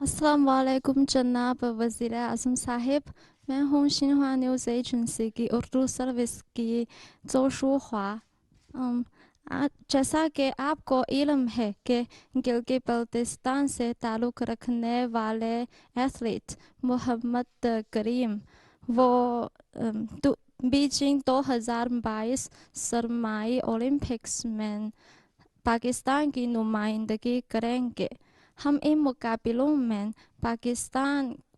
अस्सलाम वालेकुम जनाब वज़ीर आज़म साहिब। मैं हूँ शिन्हुआ न्यूज़ एजेंसी की उर्दू सर्विस की जोशुआ। जैसा कि आपको इल्म है कि गिलगित बल्तिस्तान से ताल्लुक़ रखने वाले एथलीट मोहम्मद करीम वो बीजिंग 2022 सरमाई ओलंपिक्स में पाकिस्तान की नुमाइंदगी करेंगे। हम इन मुकाबलों में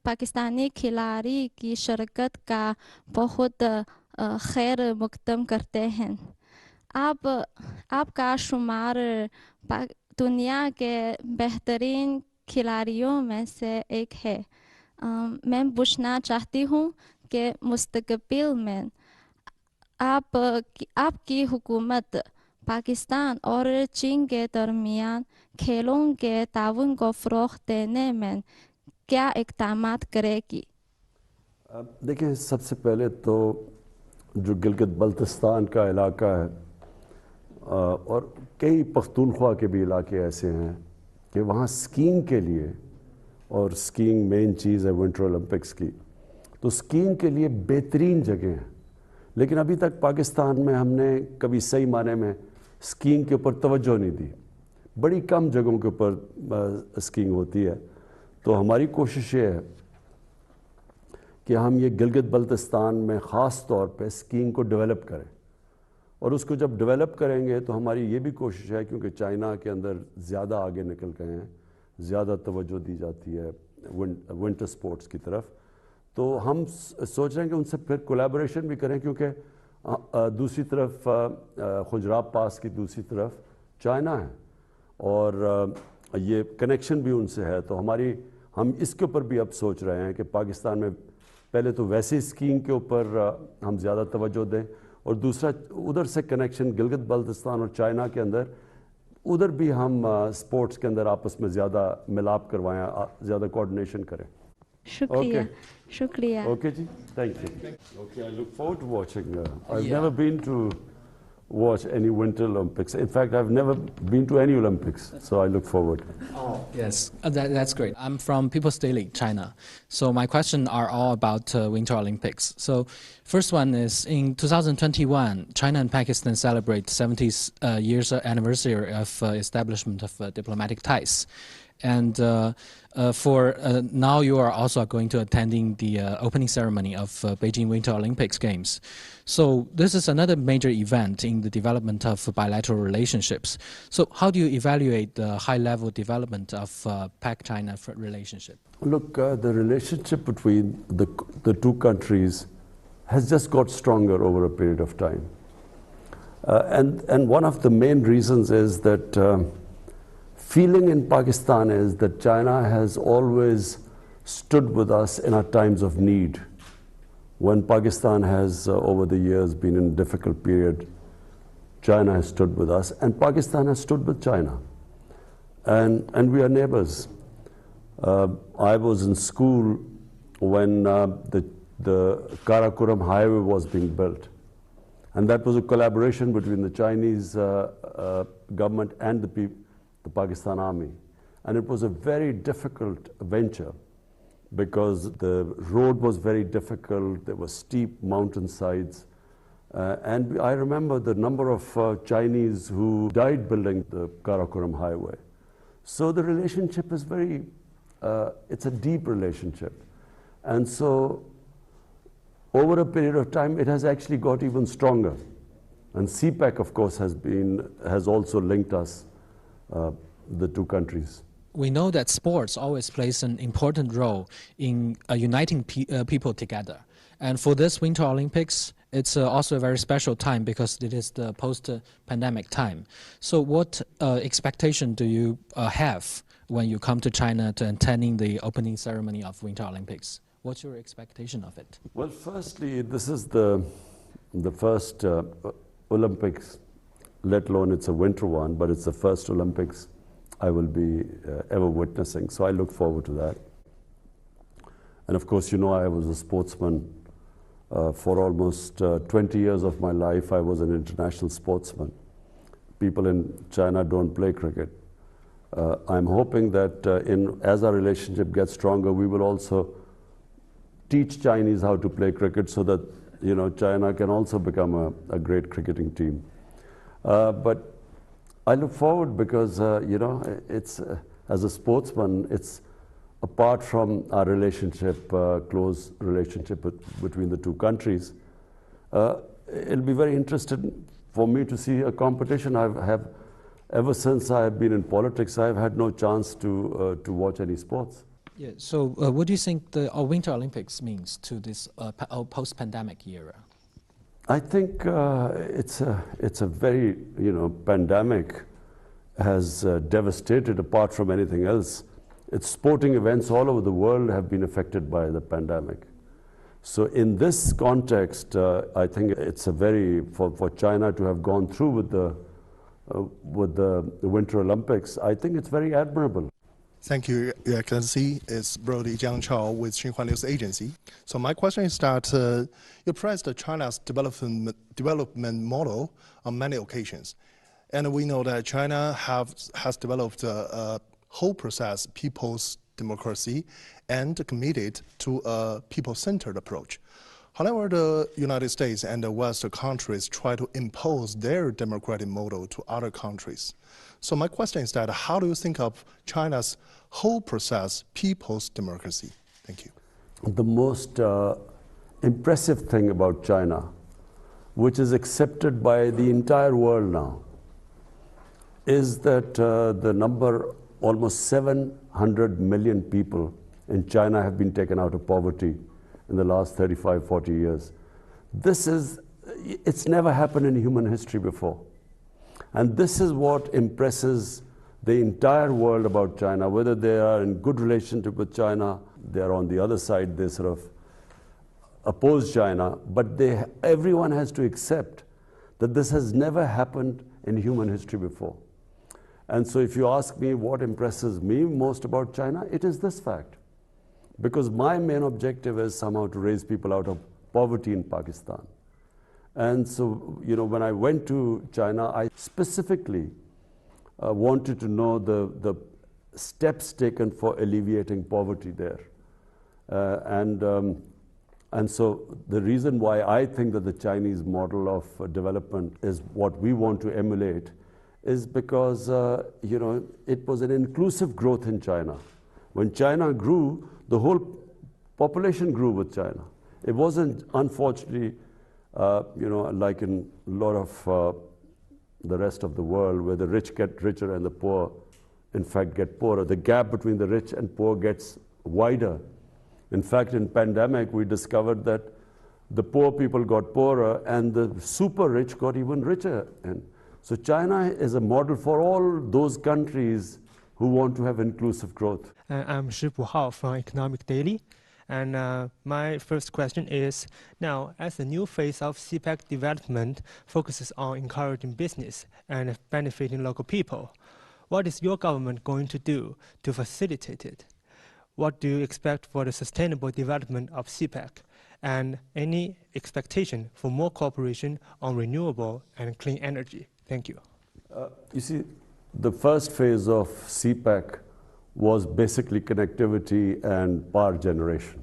पाकिस्तानी खिलाड़ी की शिरकत का बहुत खैर मकदम करते हैं। आप आपका शुमार दुनिया के बेहतरीन खिलाड़ियों में से एक है। मैं पूछना चाहती हूँ कि मुस्तकबिल में आपकी हुकूमत पाकिस्तान और चीन के दरमियान खेलों के ताउन को फ़रोग़ देने में क्या इक़दाम करेगी? देखिए, सबसे पहले तो जो गिलगित बल्तिस्तान का इलाका है और कई पख्तूनख्वा के भी इलाके ऐसे हैं कि वहाँ स्कीइंग के लिए, और स्कीइंग मेन चीज़ है विंटर ओलंपिक्स की, तो स्कीइंग के लिए बेहतरीन जगह हैं। लेकिन अभी तक पाकिस्तान में हमने कभी सही माने में स्कीइंग के ऊपर तवज्जो नहीं दी। बड़ी कम जगहों के ऊपर स्कीइंग होती है। तो हमारी कोशिश ये है कि हम ये गिलगित बल्तिस्तान में ख़ास तौर पे स्कीइंग को डेवलप करें, और उसको जब डेवलप करेंगे तो हमारी ये भी कोशिश है, क्योंकि चाइना के अंदर ज़्यादा आगे निकल गए हैं, ज़्यादा तवज्जो दी जाती है विंटर स्पोर्ट्स की तरफ, तो हम सोच रहे हैं कि उनसे फिर कोलैबोरेशन भी करें, क्योंकि दूसरी तरफ खुजराब पास की दूसरी तरफ चाइना है और ये कनेक्शन भी उनसे है। तो हम इसके ऊपर भी अब सोच रहे हैं कि पाकिस्तान में पहले तो वैसे स्कीइंग के ऊपर हम ज़्यादा तवज्जो दें, और दूसरा उधर से कनेक्शन गिलगित बल्तिस्तान और चाइना के अंदर, उधर भी हम स्पोर्ट्स के अंदर आपस में ज़्यादा मिलाप करवाएं, ज़्यादा कोऑर्डिनेशन करें। शुक्रिया। शुक्रिया। Okay, ji. Thank you. Okay, I look forward to watching. I've never been to watch any Winter Olympics. In fact, I've never been to any Olympics, so I look forward. Oh, yes, that's great. I'm from People's Daily, China. So my questions are all about Winter Olympics. So first one is, in 2021, China and Pakistan celebrate 70th years anniversary of establishment of diplomatic ties. And for now, you are also going to attending the opening ceremony of Beijing Winter Olympics Games. So this is another major event in the development of bilateral relationships. So how do you evaluate the high-level development of Pak-China relationship? Look, the relationship between the two countries has just got stronger over a period of time. And one of the main reasons is that feeling in Pakistan is that China has always stood with us in our times of need. When Pakistan has, over the years, been in a difficult period, China has stood with us, and Pakistan has stood with China. And we are neighbors. I was in school when the Karakoram highway was being built. And that was a collaboration between the Chinese government and the Pakistan army. And it was a very difficult venture because the road was very difficult, there were steep mountainsides. And I remember the number of Chinese who died building the Karakoram highway. So the relationship is it's a deep relationship. And so over a period of time, it has actually got even stronger. And CPEC, of course, has also linked us, the two countries. We know that sports always plays an important role in uniting people together. And for this Winter Olympics, it's also a very special time because it is the post-pandemic time. So what expectation do you have when you come to China to attending the opening ceremony of Winter Olympics? What's your expectation of it? Well, firstly, this is the first Olympics, let alone it's a winter one, but it's the first Olympics I will be ever witnessing. So I look forward to that. And of course, you know, I was a sportsman for almost 20 years of my life. I was an international sportsman. People in China don't play cricket. I'm hoping that as our relationship gets stronger, we will also teach Chinese how to play cricket so that China can also become a great cricketing team. But I look forward because it's as a sportsman, it's apart from our relationship, close relationship between the two countries. It'll be very interesting for me to see a competition. Ever since I have been in politics, I've had no chance to watch any sports. Yeah. So, what do you think the Winter Olympics means to this post-pandemic era? I think it's a very pandemic has devastated. Apart from anything else, its sporting events all over the world have been affected by the pandemic. So in this context, I think it's for China to have gone through with the Winter Olympics. I think it's very admirable. Thank you, Your Excellency. It's Brody Jiang Chao with Xinhua News Agency. So my question is that you praised China's development model on many occasions. And we know that China has developed a whole process, people's democracy, and committed to a people-centered approach. However, the United States and the Western countries try to impose their democratic model to other countries. So my question is that how do you think of China's whole process, people's democracy? Thank you. The most impressive thing about China, which is accepted by the entire world now, is that the number, almost 700 million people in China have been taken out of poverty in the last 35, 40 years. It's never happened in human history before. And this is what impresses the entire world about China, whether they are in good relationship with China, they are on the other side, they sort of oppose China, but everyone has to accept that this has never happened in human history before. And so if you ask me what impresses me most about China, it is this fact. Because my main objective is somehow to raise people out of poverty in Pakistan. And so, when I went to China, I specifically wanted to know the steps taken for alleviating poverty there. And so the reason why I think that the Chinese model of development is what we want to emulate is because, it was an inclusive growth in China. When China grew, the whole population grew with China. It wasn't, unfortunately, like in a lot of the rest of the world, where the rich get richer and the poor, in fact, get poorer. The gap between the rich and poor gets wider. In fact, in pandemic, we discovered that the poor people got poorer and the super rich got even richer. And so China is a model for all those countries who want to have inclusive growth. I'm Shi Hao from Economic Daily. And my first question is, now, as the new phase of CPEC development focuses on encouraging business and benefiting local people, what is your government going to do to facilitate it? What do you expect for the sustainable development of CPEC? And any expectation for more cooperation on renewable and clean energy? Thank you. You see, the first phase of CPEC was basically connectivity and power generation.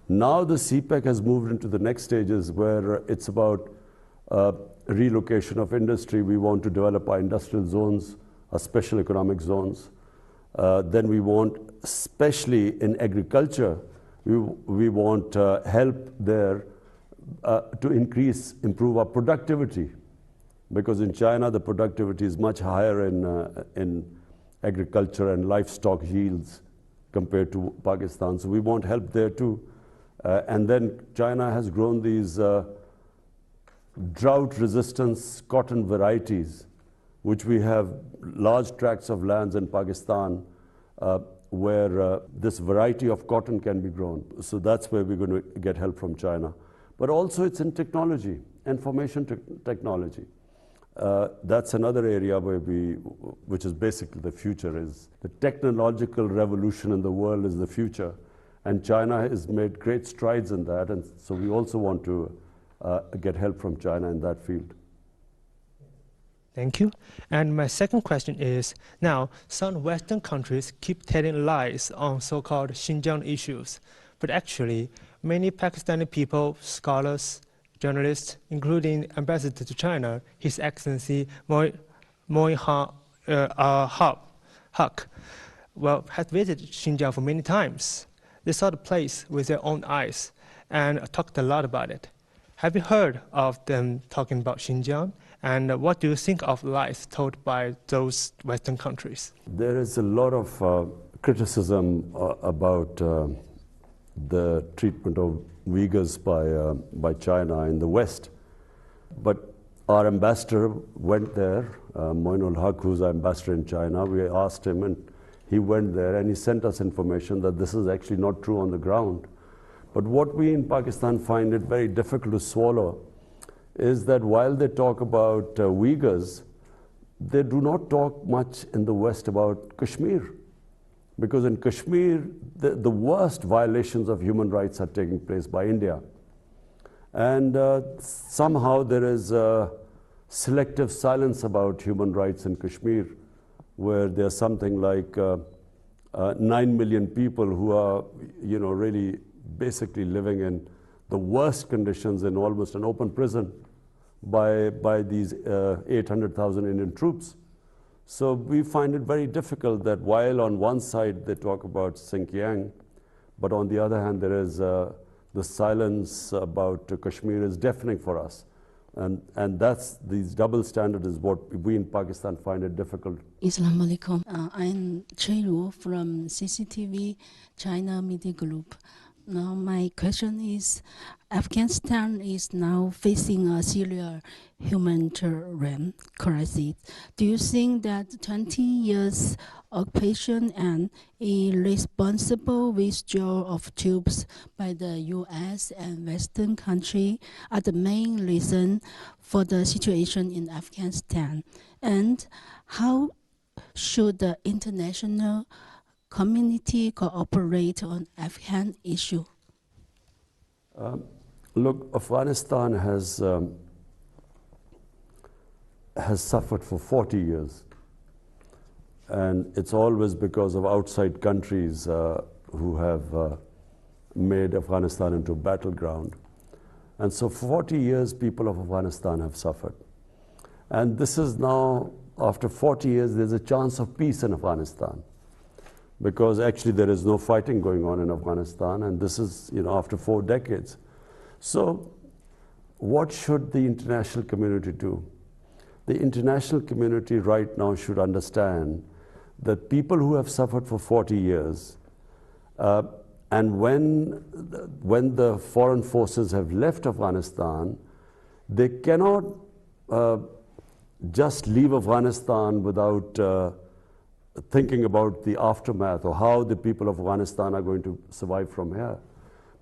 Now the CPEC has moved into the next stages where it's about relocation of industry. We want to develop our industrial zones, our special economic zones. Then we want, especially in agriculture, we want help there to improve our productivity. Because in China, the productivity is much higher in agriculture and livestock yields compared to Pakistan. So we want help there too. And then China has grown these drought-resistant cotton varieties, which we have large tracts of lands in Pakistan where this variety of cotton can be grown. So that's where we're going to get help from China. But also it's in technology, information technology. That's another area where which is basically the future, is the technological revolution in the world is the future. And China has made great strides in that. And so we also want to get help from China in that field. Thank you. And my second question is, now, some Western countries keep telling lies on so-called Xinjiang issues, but actually, many Pakistani people, scholars, journalists, including Ambassador to China, His Excellency Haq, well, has visited Xinjiang for many times. They saw the place with their own eyes and talked a lot about it. Have you heard of them talking about Xinjiang? And what do you think of lies told by those Western countries? There is a lot of criticism about the treatment of Uyghurs by China in the West. But our ambassador went there, Moinul Haq, who's our ambassador in China. We asked him, and he went there, and he sent us information that this is actually not true on the ground. But what we in Pakistan find it very difficult to swallow is that while they talk about Uyghurs, they do not talk much in the West about Kashmir. Because in Kashmir, the worst violations of human rights are taking place by India. And somehow there is selective silence about human rights in Kashmir, where there's something like 9 million people who are, really basically living in the worst conditions in almost an open prison by these 800,000 Indian troops. So we find it very difficult that while on one side they talk about Xinjiang, but on the other hand there is the silence about Kashmir is deafening for us. And these double standard is what we in Pakistan find it difficult. Assalamu alaikum. I'm Chairu from CCTV China Media Group. Now my question is, Afghanistan is now facing a serious humanitarian crisis. Do you think that 20 years occupation and irresponsible withdrawal of troops by the U.S. and Western countries are the main reason for the situation in Afghanistan? And how should the international community cooperate on Afghan issue? Look, Afghanistan has suffered for 40 years. And it's always because of outside countries who have made Afghanistan into a battleground. And so 40 years, people of Afghanistan have suffered. And this is now, after 40 years, there's a chance of peace in Afghanistan. Because actually there is no fighting going on in Afghanistan, and this is, after 4 decades. So what should the international community do? The international community right now should understand that people who have suffered for 40 years, and when the foreign forces have left Afghanistan, they cannot just leave Afghanistan without thinking about the aftermath or how the people of Afghanistan are going to survive from here.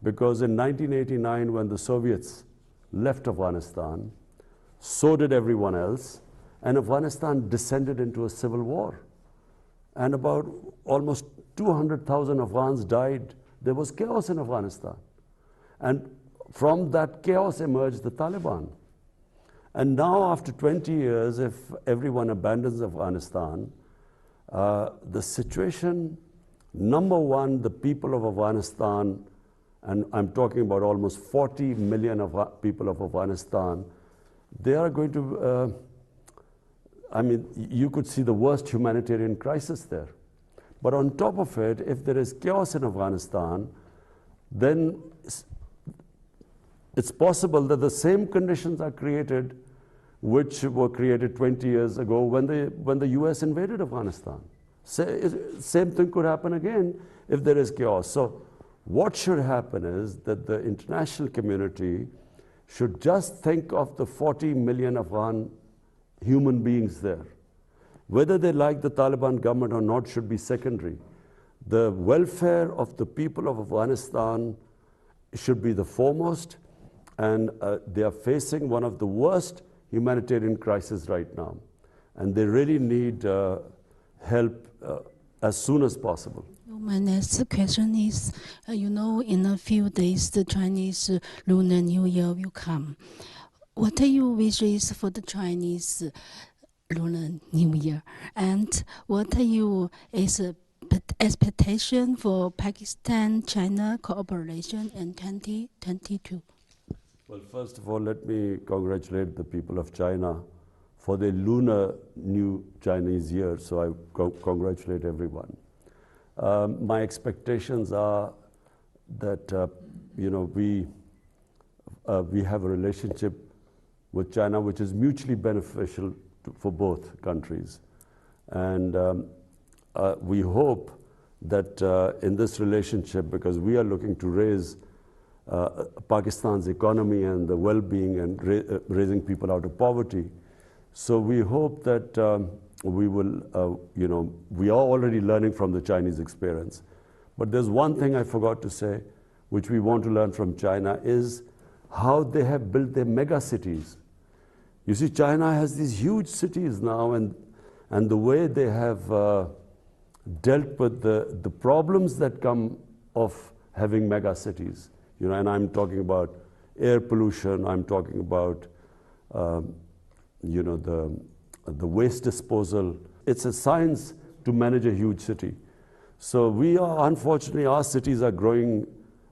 Because in 1989, when the Soviets left Afghanistan, so did everyone else, and Afghanistan descended into a civil war. And about almost 200,000 Afghans died. There was chaos in Afghanistan. And from that chaos emerged the Taliban. And now, after 20 years, if everyone abandons Afghanistan, the situation, number one, the people of Afghanistan, and I'm talking about almost 40 million people of Afghanistan, they are going to, you could see the worst humanitarian crisis there. But on top of it, if there is chaos in Afghanistan, then it's possible that the same conditions are created which were created 20 years ago when the US invaded Afghanistan. Same thing could happen again if there is chaos. So what should happen is that the international community should just think of the 40 million Afghan human beings there. Whether they like the Taliban government or not should be secondary. The welfare of the people of Afghanistan should be the foremost, and they are facing one of the worst humanitarian crises right now. And they really need help as soon as possible. My next question is, in a few days, the Chinese Lunar New Year will come. What are your wishes for the Chinese Lunar New Year. And what are your expectation for Pakistan-China cooperation in 2022? Well, first of all, let me congratulate the people of China for the Lunar New Chinese Year. So I congratulate everyone. My expectations are that we have a relationship with China which is mutually beneficial for both countries, and we hope that in this relationship, because we are looking to raise Pakistan's economy and the well-being and raising people out of poverty. So we hope that we will, we are already learning from the Chinese experience. But there's one thing I forgot to say, which we want to learn from China, is how they have built their mega cities. You see, China has these huge cities now, and the way they have dealt with the problems that come of having mega cities. And I'm talking about air pollution, I'm talking about the waste disposal. It's a science to manage a huge city. So unfortunately, our cities are growing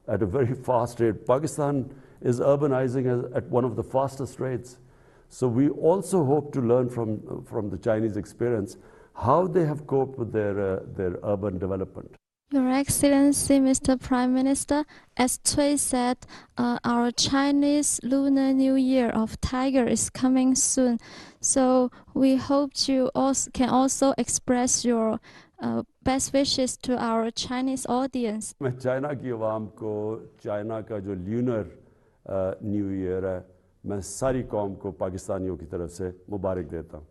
at a very fast rate. Pakistan is urbanizing at one of the fastest rates. So we also hope to learn from the Chinese experience how they have coped with their urban development. Your Excellency, Mr. Prime Minister, as Cui said, our Chinese Lunar New Year of Tiger is coming soon. So we hope you can also express your best wishes to our Chinese audience. मैं China की आवाम को China का जो lunar new year है, मैं सारी कौम को पाकिस्तानियों की तरफ से मुबारक देता हूँ.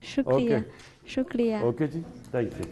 शुक्रिया. शुक्रिया. Okay ji, thank you.